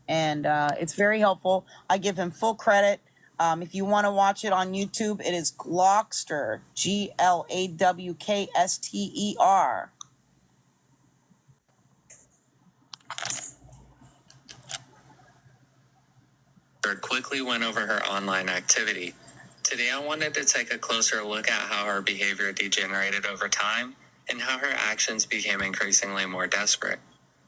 And it's very helpful. I give him full credit. If you want to watch it on YouTube, it is Glawkster, Glawkster. Quickly went over her online activity. Today I wanted to take a closer look at how her behavior degenerated over time and how her actions became increasingly more desperate.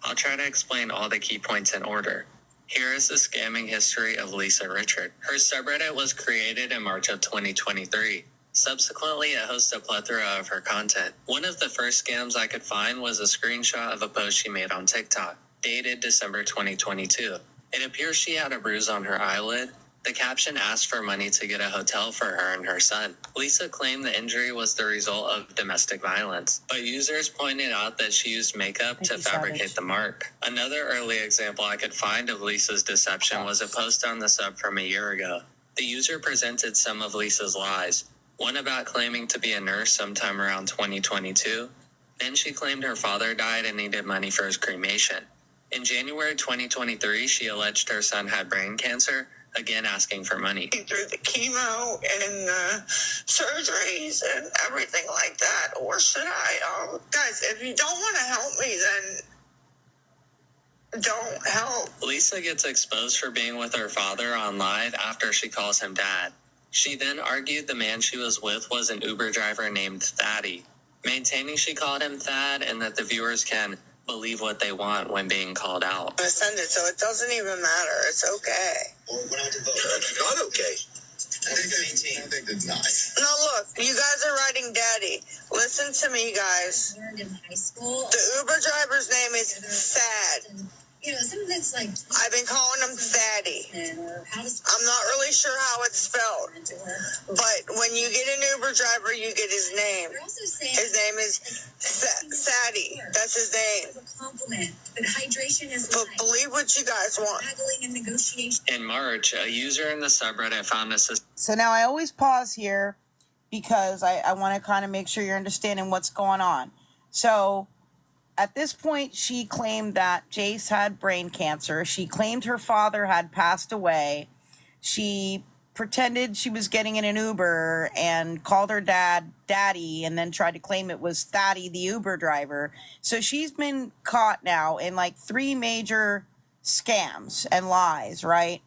I'll try to explain all the key points in order. Here is the scamming history of Lisa Richard. Her subreddit was created in March of 2023. Subsequently, it hosts a plethora of her content. One of the first scams I could find was a screenshot of a post she made on TikTok, dated December 2022. It appears she had a bruise on her eyelid. The caption asked for money to get a hotel for her and her son. Lisa claimed the injury was the result of domestic violence, but users pointed out that she used makeup to fabricate the mark. Another early example I could find of Lisa's deception was a post on the sub from a year ago. The user presented some of Lisa's lies, one about claiming to be a nurse sometime around 2022. Then she claimed her father died and needed money for his cremation. In January 2023, she alleged her son had brain cancer, again asking for money. Through the chemo and the surgeries and everything like that, or should I? Guys, if you don't want to help me, then don't help. Lisa gets exposed for being with her father on live after she calls him dad. She then argued the man she was with was an Uber driver named Thaddy, maintaining she called him Thad and that the viewers can believe what they want when being called out. I'm gonna send it, so it doesn't even matter. It's okay. Well, when I vote, it's not okay. I think it's not. No, look, you guys are writing daddy. Listen to me, guys. Learned in high school. The Uber driver's name is Thad. You know, something that's like... I've been calling him Thaddy. I'm not really sure how it's spelled. But when you get an Uber driver, you get his name. His name is Thaddy. That's his name. Compliment, but hydration is but believe what you guys want. And negotiation. In March, a user in the subreddit found a system. So now I always pause here because I want to kind of make sure you're understanding what's going on. So at this point, she claimed that Jace had brain cancer. She claimed her father had passed away. She pretended she was getting in an Uber and called her dad daddy and then tried to claim it was Thaddy, the Uber driver. So she's been caught now in like 3 major scams and lies, right?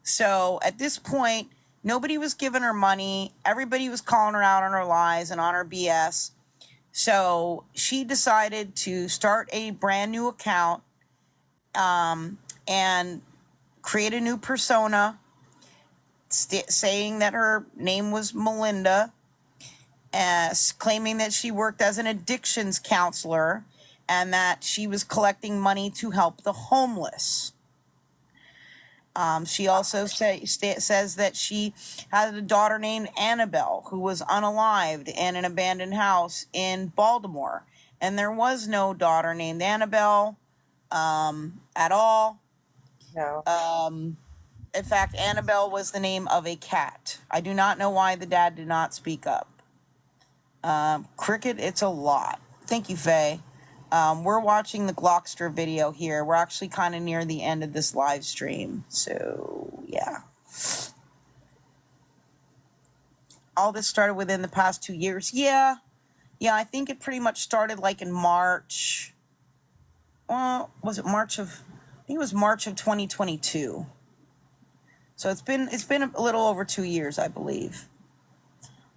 So at this point, nobody was giving her money. Everybody was calling her out on her lies and on her BS. So she decided to start a brand new account and create a new persona, saying that her name was Melinda, claiming that she worked as an addictions counselor and that she was collecting money to help the homeless. She also says that she had a daughter named Annabelle who was unalived in an abandoned house in Baltimore. And there was no daughter named Annabelle at all. No. In fact, Annabelle was the name of a cat. I do not know why the dad did not speak up. Cricket, it's a lot. Thank you, Faye. We're watching the Glawkster video here. We're actually kind of near the end of this live stream. So, yeah. All this started within the past 2 years. Yeah, I think it pretty much started like in March. Well, was it March of... I think it was March of 2022. So it's been a little over 2 years, I believe.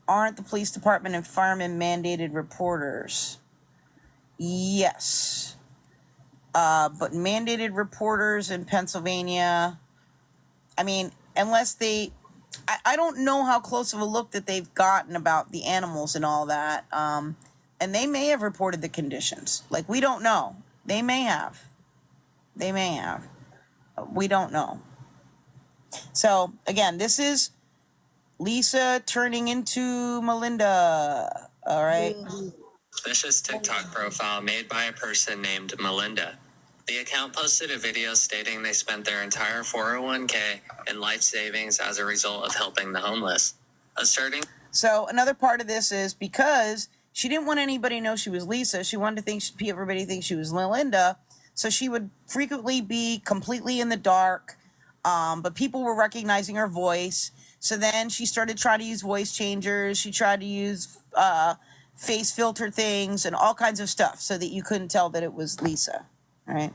Aren't the police department and firemen mandated reporters? Yes. But mandated reporters in Pennsylvania, I mean, unless they, I don't know how close of a look that they've gotten about the animals and all that. And they may have reported the conditions. Like, we don't know. They may have. We don't know. So, again, this is Lisa turning into Melinda. All right. Suspicious TikTok profile made by a person named Melinda. The account posted a video stating they spent their entire 401k and life savings as a result of helping the homeless. So another part of this is because she didn't want anybody to know she was Lisa. She wanted to think everybody think she was Melinda. So she would frequently be completely in the dark, but people were recognizing her voice. So then she started trying to use voice changers. She tried to use face filter things and all kinds of stuff so that you couldn't tell that it was Lisa, right?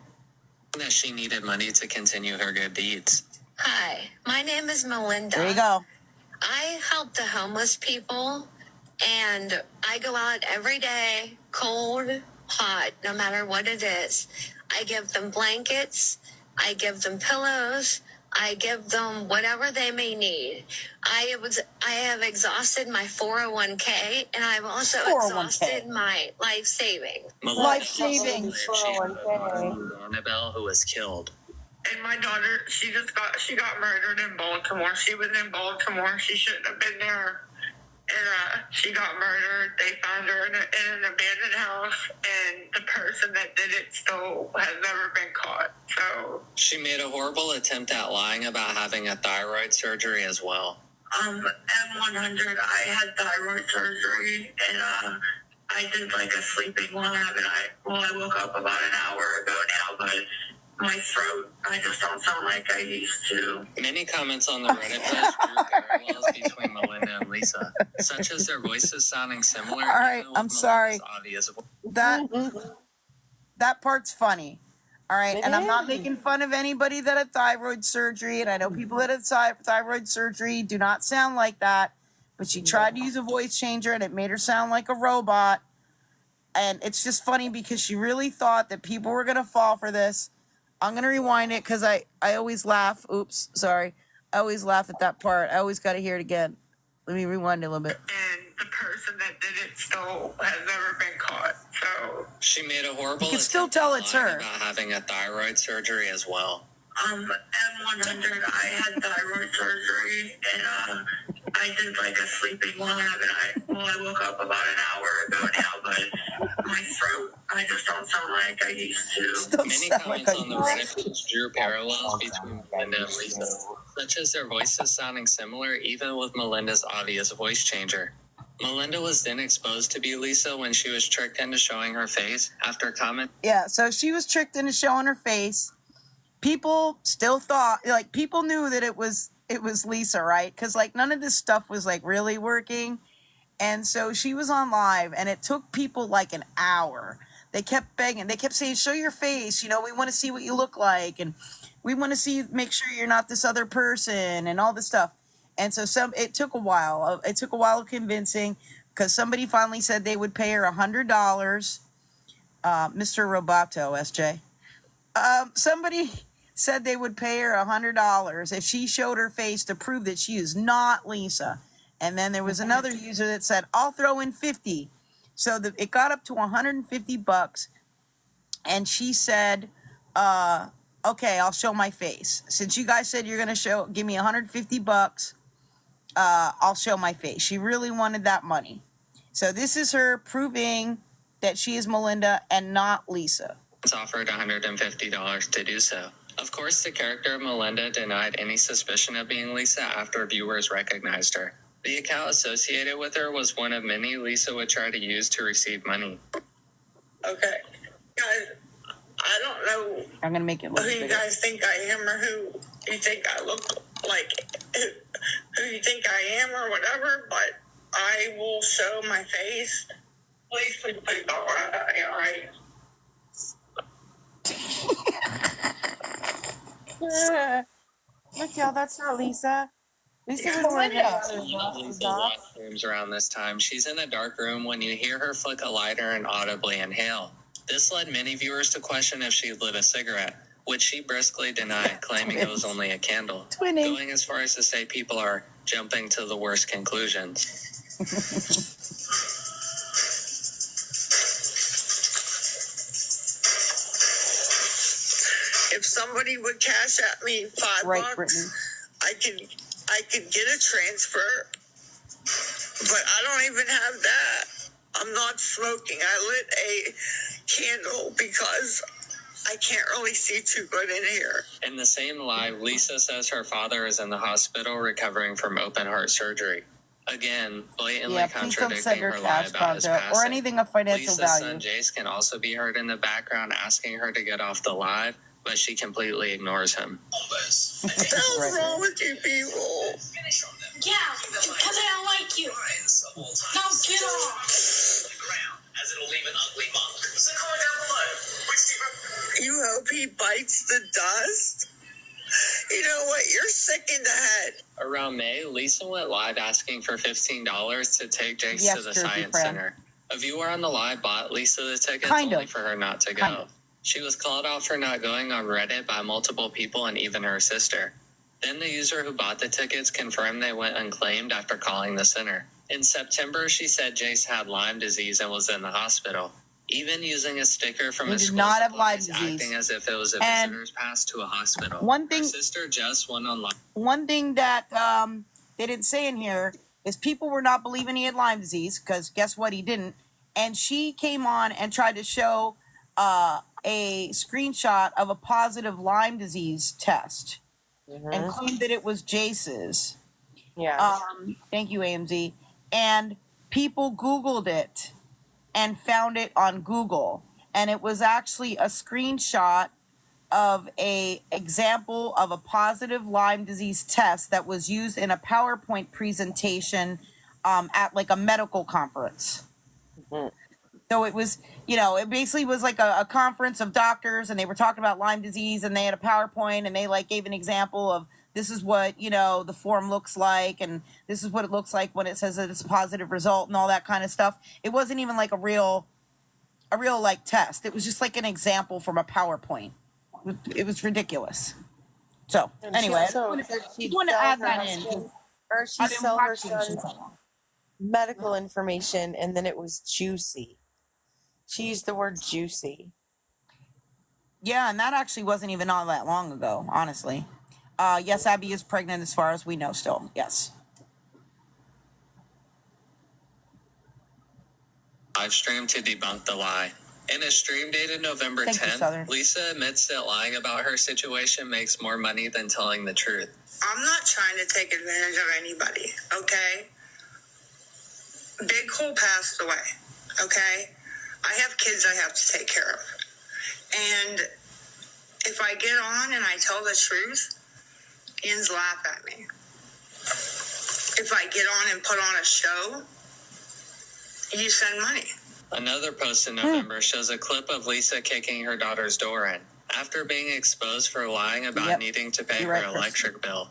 That she needed money to continue her good deeds. Hi, my name is Melinda. There you go. I help the homeless people, and I go out every day, cold, hot, no matter what it is. I give them blankets, I give them pillows, I give them whatever they may need. I have exhausted my 401k, and I've also 401k. exhausted my life savings. Life savings. Annabelle, who was killed. And my daughter, she got murdered in Baltimore. She was in Baltimore. She shouldn't have been there. And she got murdered. They found her in an abandoned house, and the person that did it still has never been caught. So She made a horrible attempt at lying about having a thyroid surgery as well. M100, I had thyroid surgery, and I did like a sleeping lab, and I woke up about an hour ago now, but my throat, I just don't sound like I used to. Many comments on the Reddit post drew parallels between Melinda and Lisa, such as their voices sounding similar. All right, even with I'm sorry. Melinda's obvious That part's funny. All right, It and I'm not is. making fun of anybody that had thyroid surgery, and I know people that had thyroid surgery do not sound like that, but she tried to use a voice changer, and it made her sound like a robot, and it's just funny because she really thought that people were going to fall for this. I'm going to rewind it because I always laugh. Oops, sorry. I always laugh at that part. I always got to hear it again. Let me rewind it a little bit. And the person that did it still has never been caught. So She made a horrible You can still attempt tell at it's lying her. about having a thyroid surgery as well. M100, I had thyroid surgery, and I did like a sleeping lab, and I woke up about an hour ago now, but my throat, I just don't sound like I used to. Still Many sound like comments I on the used Reddit post drew parallels between Melinda and Lisa, such as their voices sounding similar even with Melinda's obvious voice changer. Melinda was then exposed to be Lisa when she was tricked into showing her face after comment. Yeah, so she was tricked into showing her face. People still thought, like, people knew that it was Lisa, right? Because like none of this stuff was like really working, and so she was on live, and it took people like an hour. They kept begging, they kept saying, "Show your face, you know, we want to see what you look like, and we want to see, make sure you're not this other person," and all this stuff. And so it took a while. It took a while of convincing, because somebody finally said they would pay her $100. Mr. Roboto, SJ. Somebody said they would pay her $100 if she showed her face to prove that she is not Lisa. And then there was another user that said, "I'll throw in 50." So it got up to $150, and she said, "Okay, I'll show my face. Since you guys said you're gonna give me $150, I'll show my face." She really wanted that money. So this is her proving that she is Melinda and not Lisa. Offered $150 to do so. Of course, the character of Melinda denied any suspicion of being Lisa after viewers recognized her. The account associated with her was one of many Lisa would try to use to receive money. Okay. Guys, I don't know I'm gonna make it look who you bigger. guys think I am or who you think I look like, who you think I am or whatever, but I will show my face. Please don't worry about it, all right? Look, y'all, that's not Lisa. Lisa was wearing Lisa watched rooms around this time. She's in a dark room when you hear her flick a lighter and audibly inhale. This led many viewers to question if she lit a cigarette, which she briskly denied, claiming it was only a candle. Twinning. Going as far as to say people are jumping to the worst conclusions. If somebody would cash at me $5, Right, Brittany. I could get a transfer, but I don't even have that. I'm not smoking. I lit a candle because I can't really see too good in here. In the same live, Lisa says her father is in the hospital recovering from open heart surgery. Again, blatantly Yeah, please don't send contradicting her her lie cash, about his Contra, or passing. anything of financial Lisa's value. son Jace can also be heard in the background asking her to get off the live, but she completely ignores him. What the hell's wrong with you people? Yeah, because I don't like you. Now get off. As it'll leave an ugly mark. So comment down below. Which team? You hope he bites the dust? You know what? You're sick in the head. Around May, Lisa went live asking for $15 to take Jace Yes, to the Jersey Science friend. Center. A viewer on the live bought Lisa the tickets Kind only of. for her not to Kind go. of. She was called out for not going on Reddit by multiple people and even her sister. Then the user who bought the tickets confirmed they went unclaimed after calling the center. In September, she said Jace had Lyme disease and was in the hospital. Even using a sticker from He a did school not have Lyme supplies, disease. acting as if it was a And visitor's pass to a hospital. one thing- her sister Jess went online. One thing that they didn't say in here is people were not believing he had Lyme disease, because guess what? He didn't. And she came on and tried to show a screenshot of a positive Lyme disease test and claimed that it was Jace's. Yeah. Thank you, AMZ. And people Googled it and found it on Google. And it was actually a screenshot of a example of a positive Lyme disease test that was used in a PowerPoint presentation at like a medical conference. So it was, it basically was like a conference of doctors, and they were talking about Lyme disease, and they had a PowerPoint, and they like gave an example of this is what, the form looks like, and this is what it looks like when it says that it's a positive result and all that kind of stuff. It wasn't even like a real like test. It was just like an example from a PowerPoint. It was ridiculous. So And anyway, she also said she'd I want to sell add her that in. husband, or she'd I've been sell her watching son's medical information, and then it was juicy. She used the word juicy. Yeah, and that actually wasn't even all that long ago, honestly. Yes, Abby is pregnant as far as we know still. Yes. Live stream to debunk the lie. In a stream dated November Thank you, 10th, Southern. Lisa admits that lying about her situation makes more money than telling the truth. I'm not trying to take advantage of anybody, okay? Big Cole passed away, okay? I have kids I have to take care of. And if I get on and I tell the truth, Ian's laugh at me. If I get on and put on a show, you send money. Another post in November shows a clip of Lisa kicking her daughter's door in after being exposed for lying about needing to pay You're her right, Chris. electric bill.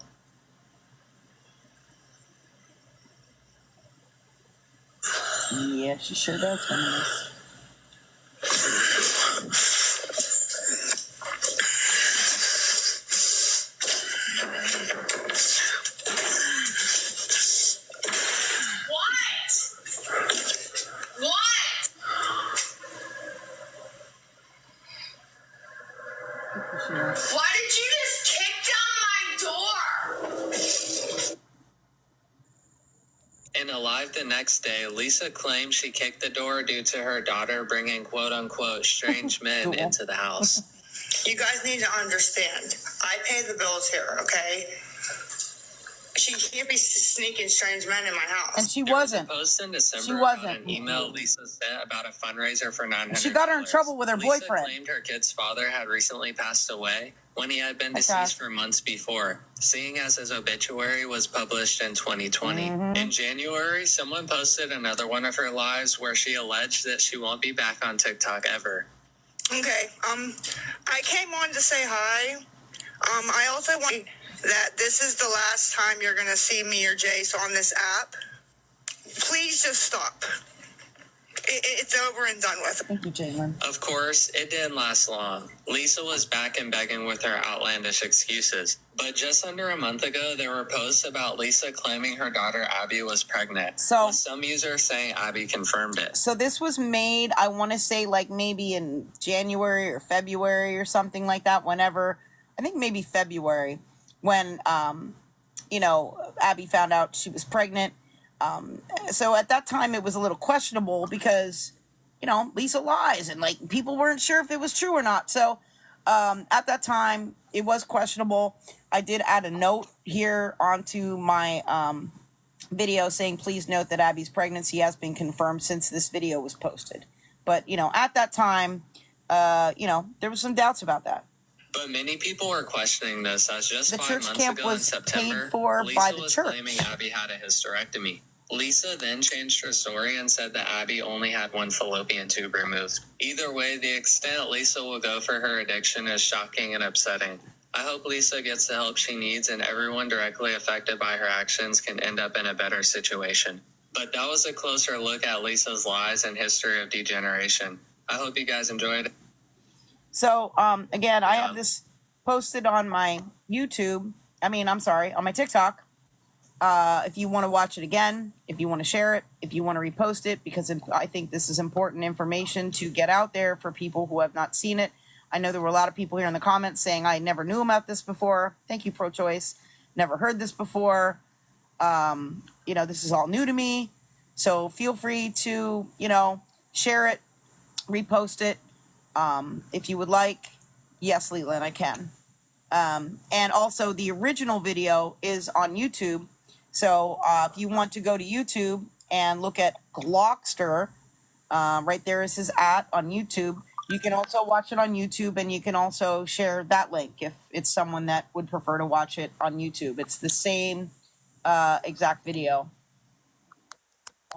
Yeah, she sure does. Feminist. Why did you just kick down my door? In a live the next day, Lisa claimed she kicked the door due to her daughter bringing quote-unquote strange men Cool. into the house. You guys need to understand. I pay the bills here, okay? She can't be sneaking strange men in my house. And she There was wasn't. a post in December She about wasn't. an email Lisa sent about a fundraiser for $900. She got her in trouble with her Lisa boyfriend. claimed her kid's father had recently passed away when he had been Okay. deceased for months before, seeing as his obituary was published in 2020. In January, someone posted another one of her lives where she alleged that she won't be back on TikTok ever. Okay, I came on to say hi. I also want that this is the last time you're going to see me or Jace on this app. Please just stop. It's over and done with. Thank you, Jalen. Of course, it didn't last long. Lisa was back and begging with her outlandish excuses. But just under a month ago, there were posts about Lisa claiming her daughter Abby was pregnant. So- with some users saying Abby confirmed it. So this was made, I want to say, like maybe in January or February or something like that. Whenever, I think maybe February, when Abby found out she was pregnant. So at that time it was a little questionable because, Lisa lies and like people weren't sure if it was true or not. So at that time it was questionable. I did add a note here onto my video saying, please note that Abby's pregnancy has been confirmed since this video was posted. But, at that time, there was some doubts about that. But many people were questioning this, as just The 5 church months camp ago in was September, paid for Lisa by the was church. claiming Abby had a hysterectomy. Lisa then changed her story and said that Abby only had one fallopian tube removed. Either way, the extent Lisa will go for her addiction is shocking and upsetting. I hope Lisa gets the help she needs and everyone directly affected by her actions can end up in a better situation. But that was a closer look at Lisa's lies and history of degeneration. I hope you guys enjoyed it. So, again, I have this posted on my YouTube. On my TikTok. If you want to watch it again, if you want to share it, if you want to repost it, because I think this is important information to get out there for people who have not seen it. I know there were a lot of people here in the comments saying, I never knew about this before. Thank you, pro-choice. Never heard this before. This is all new to me. So feel free to, share it, repost it. If you would like. Yes, Leland, I can. And also the original video is on YouTube. So if you want to go to YouTube and look at Glockster, right there is his on YouTube. You can also watch it on YouTube, and you can also share that link if it's someone that would prefer to watch it on YouTube. It's the same exact video.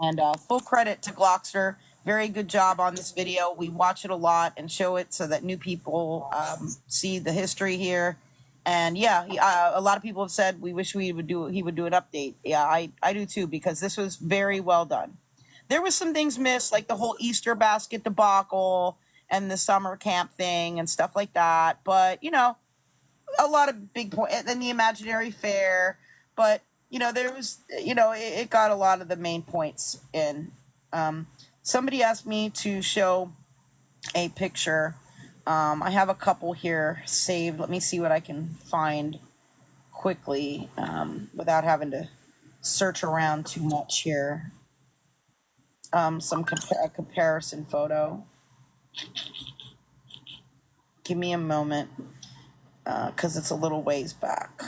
And full credit to Glockster. Very good job on this video. We watch it a lot and show it so that new people see the history here. And a lot of people have said we wish he would do an update. Yeah, I do too, because this was very well done. There was some things missed, like the whole Easter basket debacle and the summer camp thing and stuff like that. But, a lot of big points, and the imaginary fair. But, there was, it got a lot of the main points in. Somebody asked me to show a picture. I have a couple here saved. Let me see what I can find quickly without having to search around too much here. A comparison photo. Give me a moment, because it's a little ways back.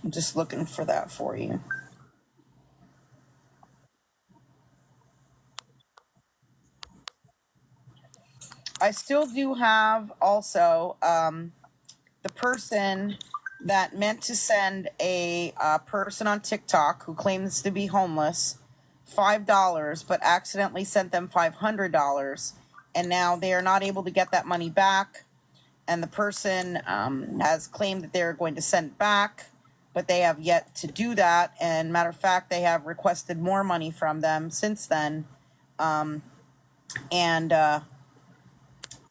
I'm just looking for that for you. I still do have also the person that meant to send a person on TikTok who claims to be homeless $5, but accidentally sent them $500, and now they are not able to get that money back. And the person has claimed that they're going to send it back, but they have yet to do that. And matter of fact, they have requested more money from them since then.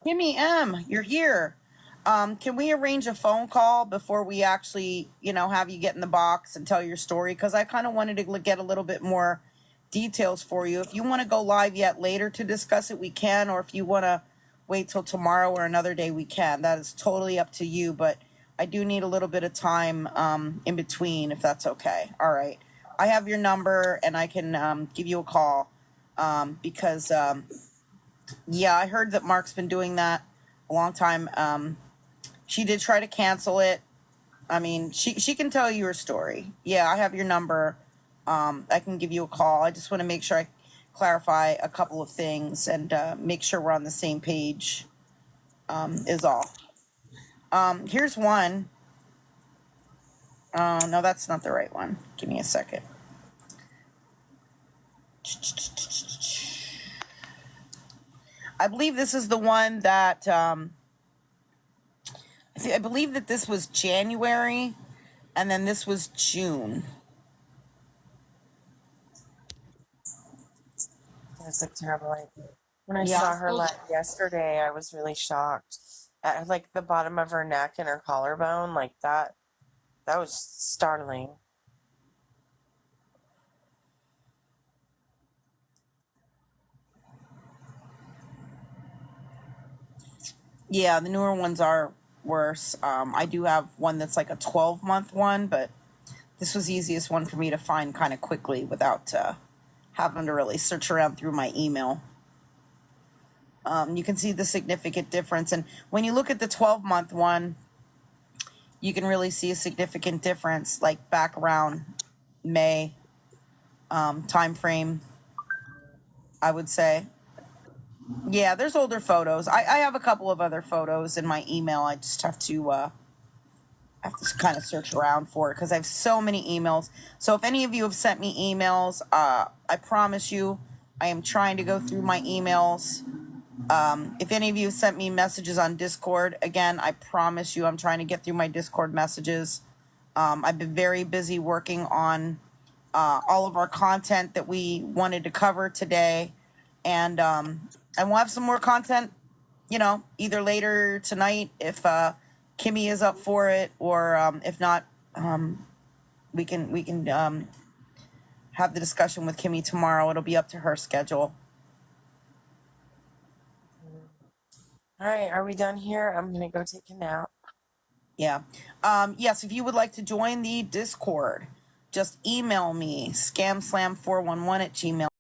Kimmy M, you're here. Can we arrange a phone call before we actually, have you get in the box and tell your story? Because I kind of wanted to get a little bit more details for you. If you want to go live yet later to discuss it, we can. Or if you want to wait till tomorrow or another day, we can. That is totally up to you. But I do need a little bit of time in between, if that's okay. All right. I have your number, and I can give you a call because... I heard that Mark's been doing that a long time. She did try to cancel it. I mean, she can tell you her story. Yeah, I have your number. I can give you a call. I just want to make sure I clarify a couple of things and make sure we're on the same page is all. Here's one. No, that's not the right one. Give me a second. I believe this is the one that, I believe that this was January, and then this was June. That's a terrible idea. When I saw her yesterday, I was really shocked. At like the bottom of her neck and her collarbone, like that was startling. Yeah, the newer ones are worse. I do have one that's like a 12-month one, but this was the easiest one for me to find kind of quickly without having to really search around through my email. You can see the significant difference. And when you look at the 12-month one, you can really see a significant difference, like back around May time frame, I would say. Yeah, there's older photos. I have a couple of other photos in my email. I just have to kind of search around for it because I have so many emails. So if any of you have sent me emails, I promise you, I am trying to go through my emails. If any of you have sent me messages on Discord, again, I promise you, I'm trying to get through my Discord messages. I've been very busy working on all of our content that we wanted to cover today, and we'll have some more content, either later tonight if Kimmy is up for it, or if not, we can have the discussion with Kimmy tomorrow. It'll be up to her schedule. All right, are we done here? I'm gonna go take a nap. Yeah. Yes, if you would like to join the Discord, just email me, scamslam411@gmail.com.